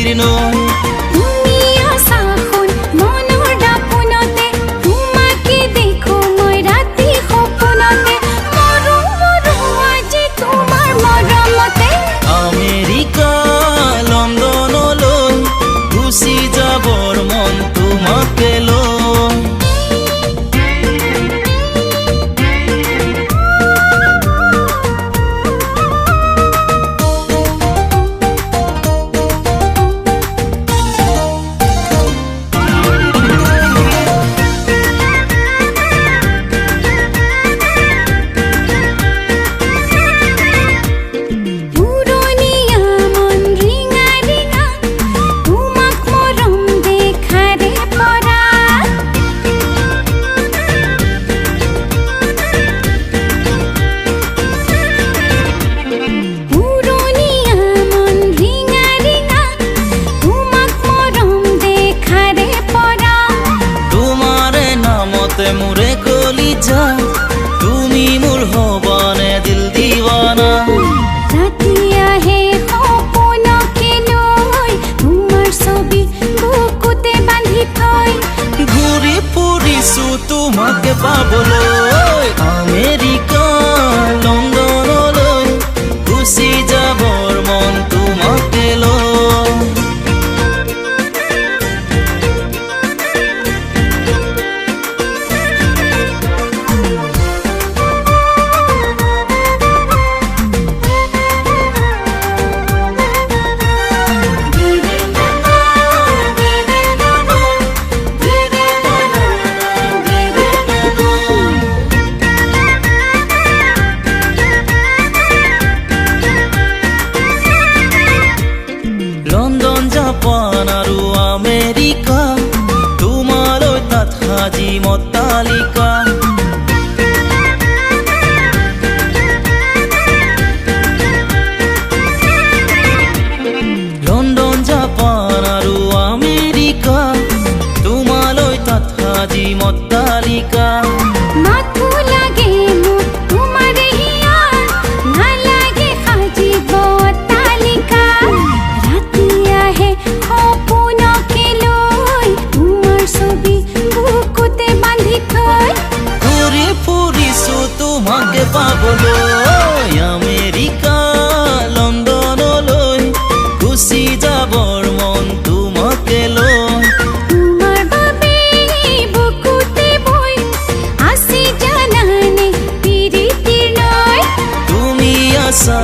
পিৰিতিৰ নৈ তুমি আছা শুন মনৰ দাপোনতে তোমাকে দেখো মই ৰাতি সপোনতে মৰো মৰো আজি তোমাৰ মৰমতে আমেৰিকা লণ্ডনলৈ গুচি যাবৰ মন তোমাকে লৈ মোৰে কলিজা তুমি মোৰ হবানে দিল দিৱানা ৰাতি আহে সপোনকে লৈ তোমাৰ ছবি বুকুতে বান্ধি থৈ ঘূৰি ফুৰিছো তোমাকে পাবলৈ আমেৰিকা লণ্ডনলৈ গুচি যাবৰ মন তোমাকে লৈ লণ্ডন জাপান আৰু আমেৰিকা তোমালৈ তাত সাজি মতালিকা লণ্ডন জাপান আৰু আমেৰিকা তোমালৈ তাত সাজি মতালিকা মাথো লাগে মোক তোমাৰ হিয়াৰ নালাগে সাজিব তালিকা ৰাতি আহে সপোনকে লৈ তোমাৰ ছবি বুকুতে বান্ধি থৈ ঘূৰি ফুৰিছো তোমাকে পাবলৈ আমেৰিকা লণ্ডনলৈ গুচি যাবৰ মন তোমাকে লৈ তোমাৰ বাবে বুকুতে বৈ আছে জানানে পিৰিতিৰ নৈ তুমি আছা